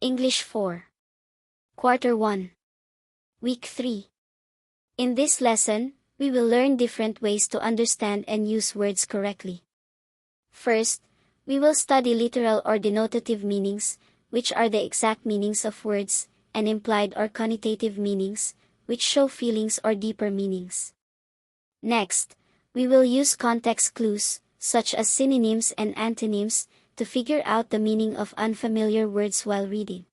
English 4. Quarter 1. Week 3. In this lesson, we will learn different ways to understand and use words correctly. First, we will study literal or denotative meanings, which are the exact meanings of words, and implied or connotative meanings, which show feelings or deeper meanings. Next, we will use context clues, such as synonyms and antonyms, to figure out the meaning of unfamiliar words while reading.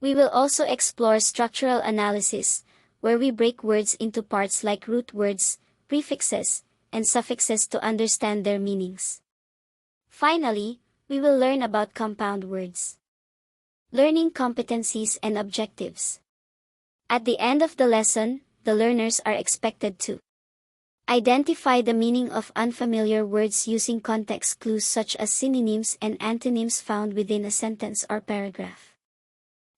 We will also explore structural analysis, where we break words into parts like root words, prefixes, and suffixes to understand their meanings. Finally, we will learn about compound words. Learning competencies and objectives. At the end of the lesson, the learners are expected to identify the meaning of unfamiliar words using context clues such as synonyms and antonyms found within a sentence or paragraph.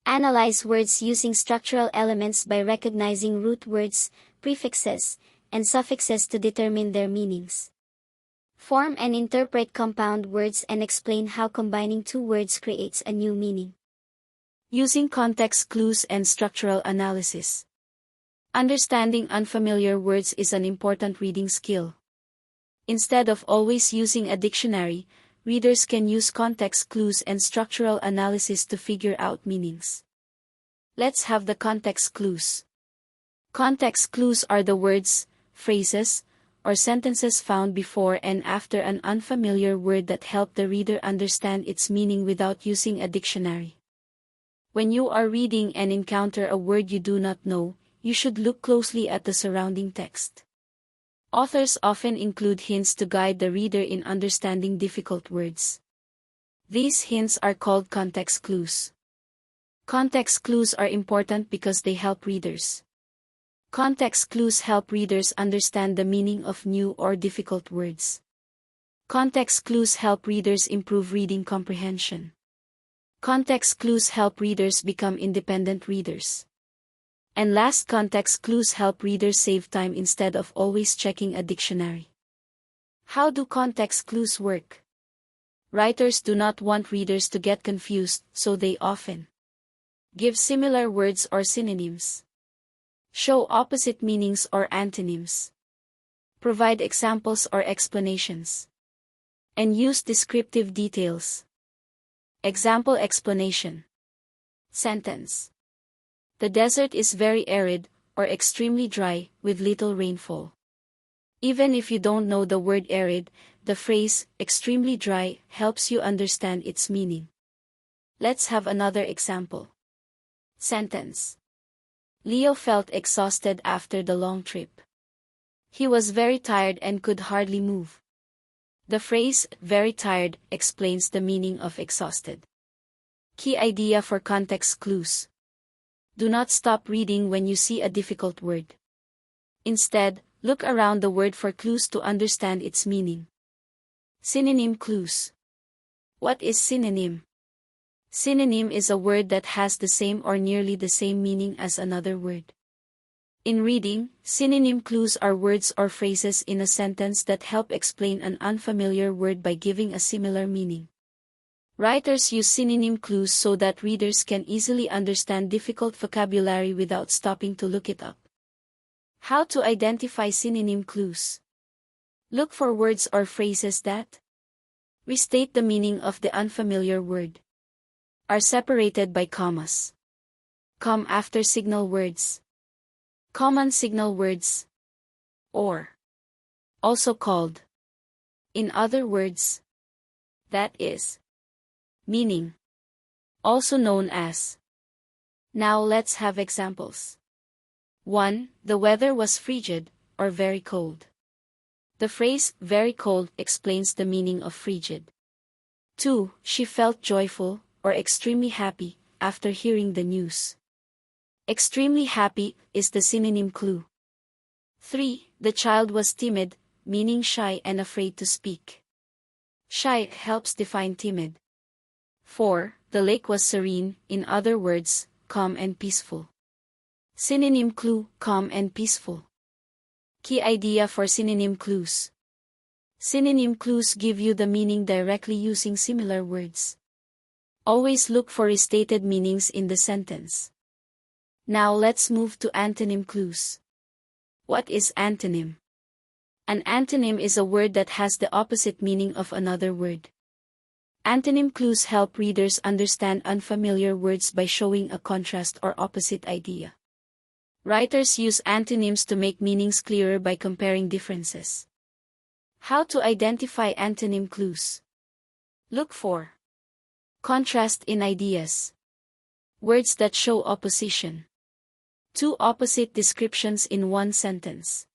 Analyze words using structural elements by recognizing root words, prefixes, and suffixes to determine their meanings. Form and interpret compound words and explain how combining two words creates a new meaning. Using context clues and structural analysis. Understanding unfamiliar words is an important reading skill. Instead of always using a dictionary, readers can use context clues and structural analysis to figure out meanings. Let's have the context clues. Context clues are the words, phrases, or sentences found before and after an unfamiliar word that help the reader understand its meaning without using a dictionary. When you are reading and encounter a word you do not know, you should look closely at the surrounding text. Authors often include hints to guide the reader in understanding difficult words. These hints are called context clues. Context clues are important because they help readers. Context clues help readers understand the meaning of new or difficult words. Context clues help readers improve reading comprehension. Context clues help readers become independent readers. And last, context clues help readers save time instead of always checking a dictionary. How do context clues work? Writers do not want readers to get confused, so they often give similar words or synonyms, show opposite meanings or antonyms, provide examples or explanations, and use descriptive details. Example explanation. Sentence. The desert is very arid, or extremely dry, with little rainfall. Even if you don't know the word arid, the phrase, extremely dry, helps you understand its meaning. Let's have another example. Sentence. Leo felt exhausted after the long trip. He was very tired and could hardly move. The phrase, very tired, explains the meaning of exhausted. Key idea for context clues. Do not stop reading when you see a difficult word. Instead, look around the word for clues to understand its meaning. Synonym clues. What is synonym? Synonym is a word that has the same or nearly the same meaning as another word. In reading, synonym clues are words or phrases in a sentence that help explain an unfamiliar word by giving a similar meaning. Writers use synonym clues so that readers can easily understand difficult vocabulary without stopping to look it up. How to identify synonym clues? Look for words or phrases that restate the meaning of the unfamiliar word, are separated by commas, come after signal words, common signal words, or also called. In other words, that is meaning, also known as. Now let's have examples. 1. The weather was frigid, or very cold. The phrase, very cold, explains the meaning of frigid. 2. She felt joyful, or extremely happy, after hearing the news. Extremely happy is the synonym clue. 3. The child was timid, meaning shy and afraid to speak. Shy helps define timid. 4. The lake was serene, in other words, calm and peaceful. Synonym clue, calm and peaceful. Key idea for synonym clues. Synonym clues give you the meaning directly using similar words. Always look for restated meanings in the sentence. Now let's move to antonym clues. What is antonym? An antonym is a word that has the opposite meaning of another word. Antonym clues help readers understand unfamiliar words by showing a contrast or opposite idea. Writers use antonyms to make meanings clearer by comparing differences. How to identify antonym clues? Look for contrast in ideas. Words that show opposition. Two opposite descriptions in one sentence.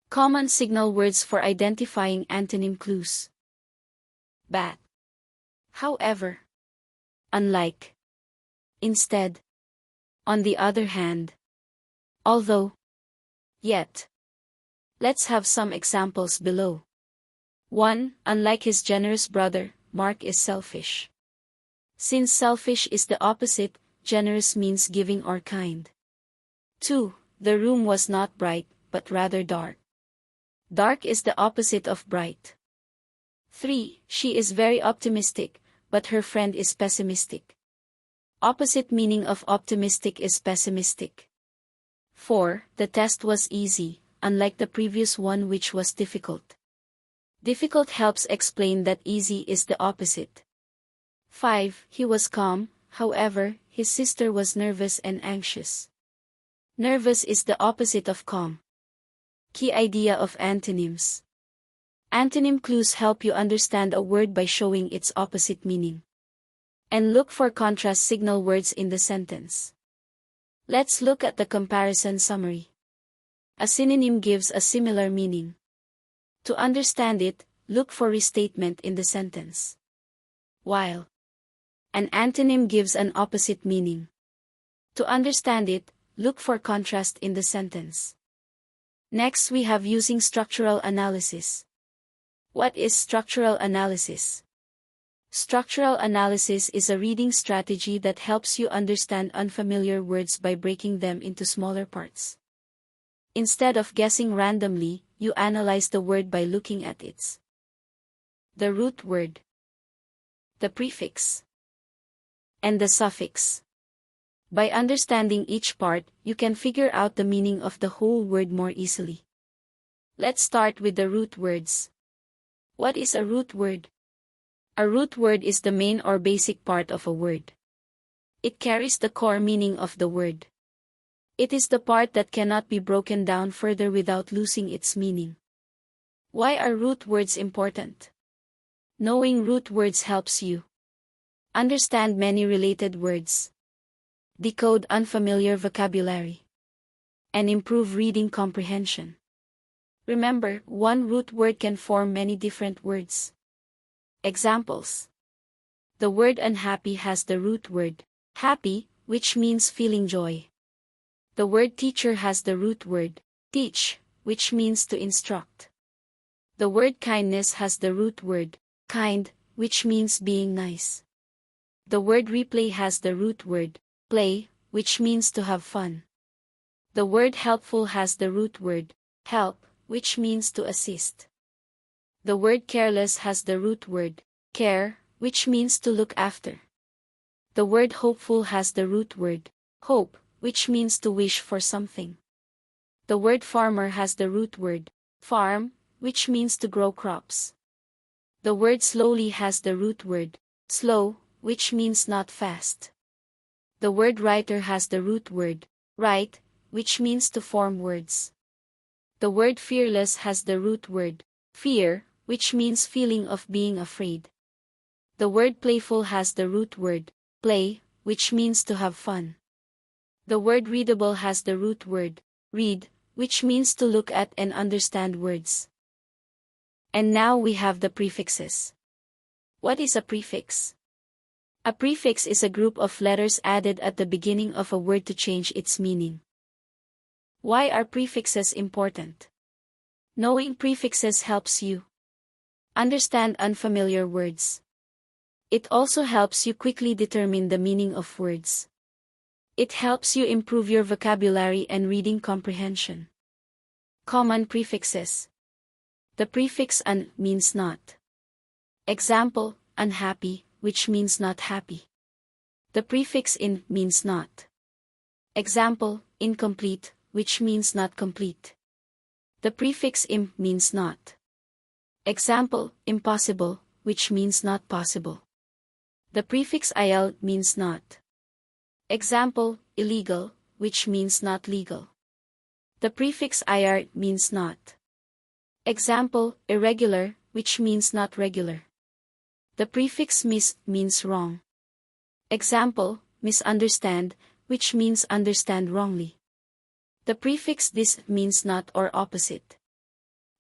Common signal words for identifying antonym clues. But. However. Unlike. Instead. On the other hand. Although. Yet. Let's have some examples below. 1. Unlike his generous brother, Mark is selfish. Since selfish is the opposite, generous means giving or kind. 2. The room was not bright, but rather dark. Dark is the opposite of bright. 3. She is very optimistic, but her friend is pessimistic. Opposite meaning of optimistic is pessimistic. 4. The test was easy, unlike the previous one which was difficult. Difficult helps explain that easy is the opposite. 5. He was calm, however, his sister was nervous and anxious. Nervous is the opposite of calm. Key idea of antonyms. Antonym clues help you understand a word by showing its opposite meaning. And look for contrast signal words in the sentence. Let's look at the comparison summary. A synonym gives a similar meaning. To understand it, look for restatement in the sentence. While an antonym gives an opposite meaning. To understand it, look for contrast in the sentence. Next we have using structural analysis. What is structural analysis? Structural analysis is a reading strategy that helps you understand unfamiliar words by breaking them into smaller parts. Instead of guessing randomly, you analyze the word by looking at the root word, the prefix, and the suffix. By understanding each part, you can figure out the meaning of the whole word more easily. Let's start with the root words. What is a root word? A root word is the main or basic part of a word. It carries the core meaning of the word. It is the part that cannot be broken down further without losing its meaning. Why are root words important? Knowing root words helps you understand many related words, decode unfamiliar vocabulary, and improve reading comprehension. Remember, one root word can form many different words. Examples. The word unhappy has the root word happy, which means feeling joy. The word teacher has the root word teach, which means to instruct. The word kindness has the root word kind, which means being nice. The word replay has the root word play, which means to have fun. The word helpful has the root word help, which means to assist. The word careless has the root word care, which means to look after. The word hopeful has the root word hope, which means to wish for something. The word farmer has the root word farm, which means to grow crops. The word slowly has the root word slow, which means not fast. The word writer has the root word write, which means to form words. The word fearless has the root word fear, which means feeling of being afraid. The word playful has the root word play, which means to have fun. The word readable has the root word read, which means to look at and understand words. And now we have the prefixes. What is a prefix? A prefix is a group of letters added at the beginning of a word to change its meaning. Why are prefixes important? Knowing prefixes helps you understand unfamiliar words. It also helps you quickly determine the meaning of words. It helps you improve your vocabulary and reading comprehension. Common prefixes. The prefix un means not. Example, unhappy, which means not happy. The prefix in means not. Example, incomplete, which means not complete. The prefix im means not. Example, impossible, which means not possible. The prefix il means not. Example, illegal, which means not legal. The prefix ir means not. Example, irregular, which means not regular. The prefix mis means wrong. Example, misunderstand, which means understand wrongly. The prefix dis means not or opposite.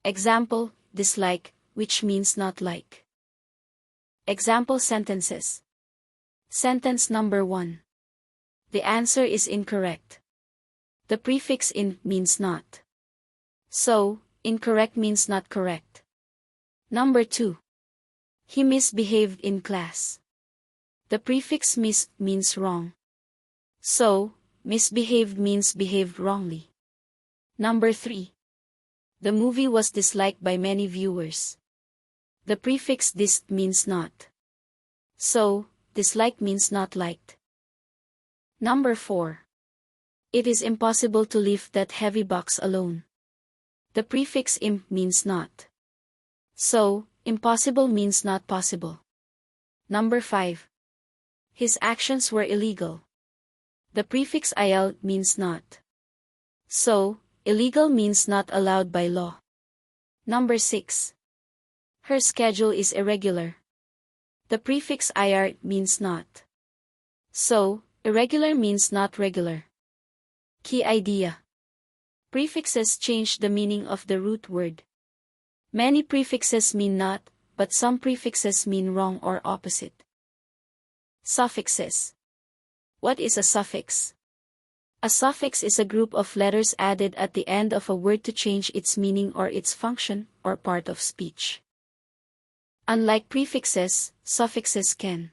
Example, dislike, which means not like. Example sentences. Sentence number 1. The answer is incorrect. The prefix in means not. So, incorrect means not correct. Number 2. He misbehaved in class. The prefix mis means wrong. So, misbehaved means behaved wrongly. Number 3. The movie was disliked by many viewers. The prefix dis means not. So, dislike means not liked. Number 4. It is impossible to lift that heavy box alone. The prefix im means not. So, impossible means not possible. Number 5. His actions were illegal. The prefix il means not. So, illegal means not allowed by law. Number 6. Her schedule is irregular. The prefix ir means not. So, irregular means not regular. Key idea. Prefixes change the meaning of the root word. Many prefixes mean not, but some prefixes mean wrong or opposite. Suffixes. What is a suffix? A suffix is a group of letters added at the end of a word to change its meaning or its function, or part of speech. Unlike prefixes, suffixes can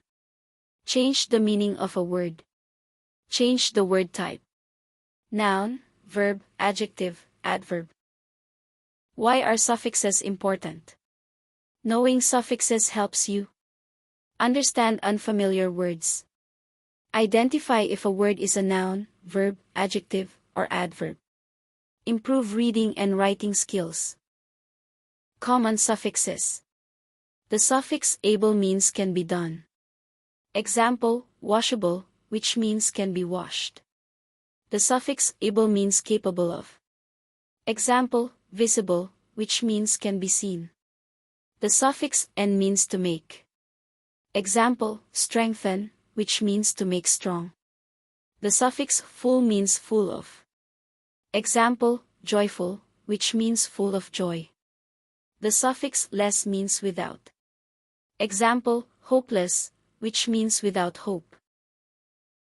change the meaning of a word. Change the word type. Noun, verb, adjective, adverb. Why are suffixes important? Knowing suffixes helps you understand unfamiliar words. Identify if a word is a noun, verb, adjective, or adverb. Improve reading and writing skills. Common suffixes. The suffix able means can be done. Example, washable, which means can be washed. The suffix able means capable of. Example, visible, which means can be seen. The suffix en means to make. Example, strengthen, which means to make strong. The suffix full means full of. Example, joyful, which means full of joy. The suffix less means without. Example, hopeless, which means without hope.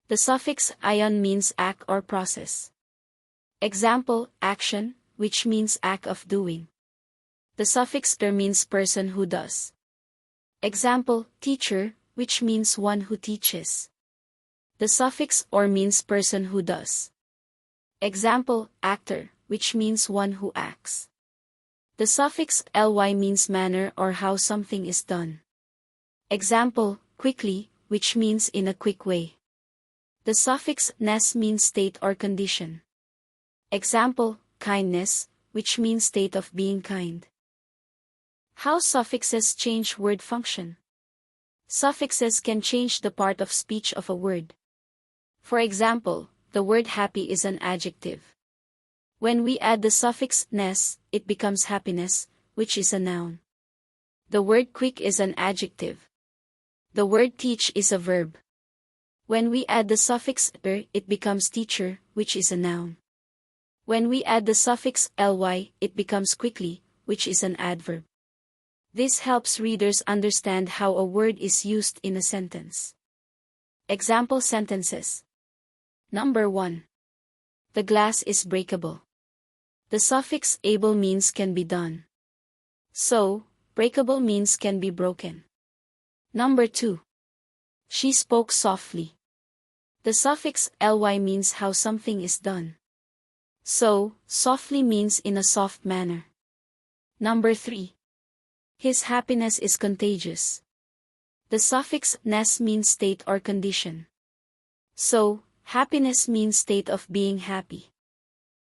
The suffix ion means act or process. Example, action, which means act of doing. The suffix ter means person who does. Example, teacher, which means one who teaches. The suffix or means person who does. Example, actor, which means one who acts. The suffix ly means manner or how something is done. Example, quickly, which means in a quick way. The suffix ness means state or condition. Example, kindness, which means state of being kind. How suffixes change word function? Suffixes can change the part of speech of a word. For example, the word happy is an adjective. When we add the suffix ness, it becomes happiness, which is a noun. The word quick is an adjective. The word teach is a verb. When we add the suffix er, it becomes teacher, which is a noun. When we add the suffix ly, it becomes quickly, which is an adverb. This helps readers understand how a word is used in a sentence. Example sentences. Number 1. The glass is breakable. The suffix able means can be done. So, breakable means can be broken. Number 2. She spoke softly. The suffix ly means how something is done. So, softly means in a soft manner. Number 3. His happiness is contagious. The suffix ness means state or condition. So, happiness means state of being happy.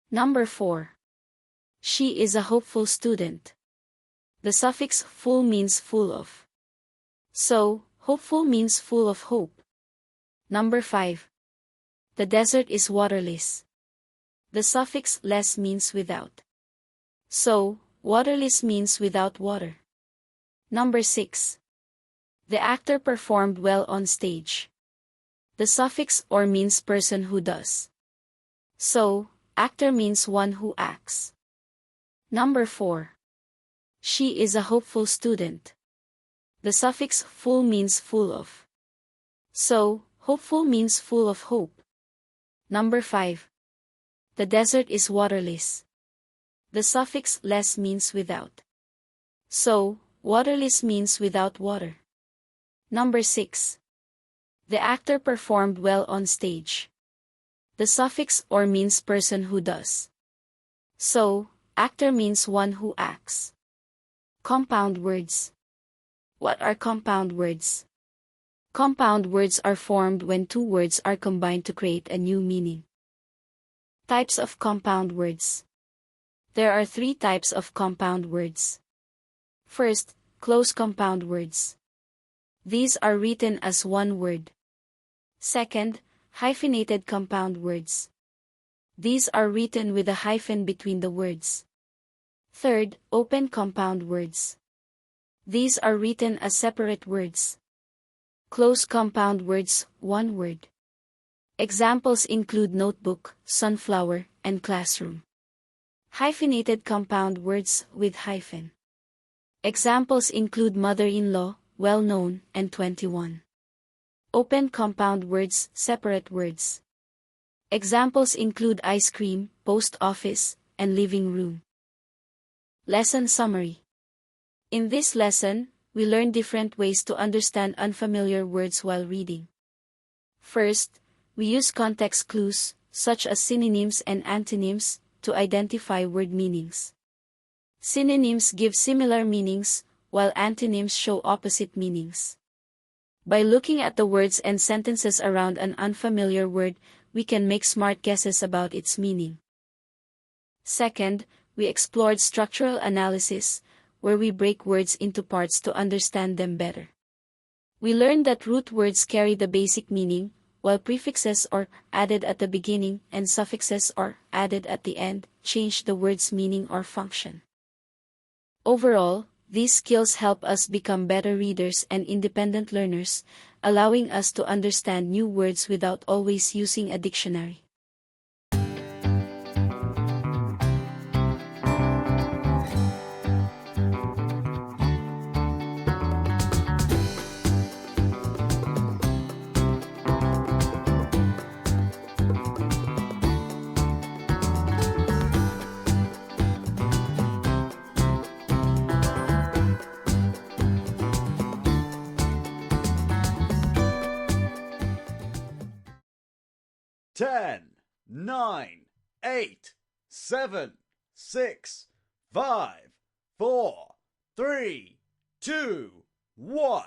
Number 4. She is a hopeful student. The suffix full means full of. So, hopeful means full of hope. Number 5. The desert is waterless. The suffix less means without. So, waterless means without water. Number 6. The actor performed well on stage. The suffix or means person who does. So, actor means one who acts. Number 4. She is a hopeful student. The suffix full means full of. So, hopeful means full of hope. Number 5. The desert is waterless. The suffix less means without. So, waterless means without water. Number 6. The actor performed well on stage. The suffix or means person who does. So, actor means one who acts. Compound words. What are compound words? Compound words are formed when two words are combined to create a new meaning. Types of compound words. There are 3 types of compound words. First, close compound words. These are written as one word. Second, hyphenated compound words. These are written with a hyphen between the words. Third, open compound words. These are written as separate words. Close compound words, one word. Examples include notebook, sunflower, and classroom. Hyphenated compound words with hyphen. Examples include mother-in-law, well-known, and 21. Open compound words, separate words. Examples include ice cream, post office, and living room. Lesson summary. In this lesson, we learn different ways to understand unfamiliar words while reading. First, we use context clues, such as synonyms and antonyms, to identify word meanings. Synonyms give similar meanings, while antonyms show opposite meanings. By looking at the words and sentences around an unfamiliar word, we can make smart guesses about its meaning. Second, we explored structural analysis, where we break words into parts to understand them better. We learned that root words carry the basic meaning, while prefixes are added at the beginning and suffixes are added at the end, change the word's meaning or function. Overall, these skills help us become better readers and independent learners, allowing us to understand new words without always using a dictionary. Ten, 9, 8, 7, 6, 5, 4, 3, 2, 1.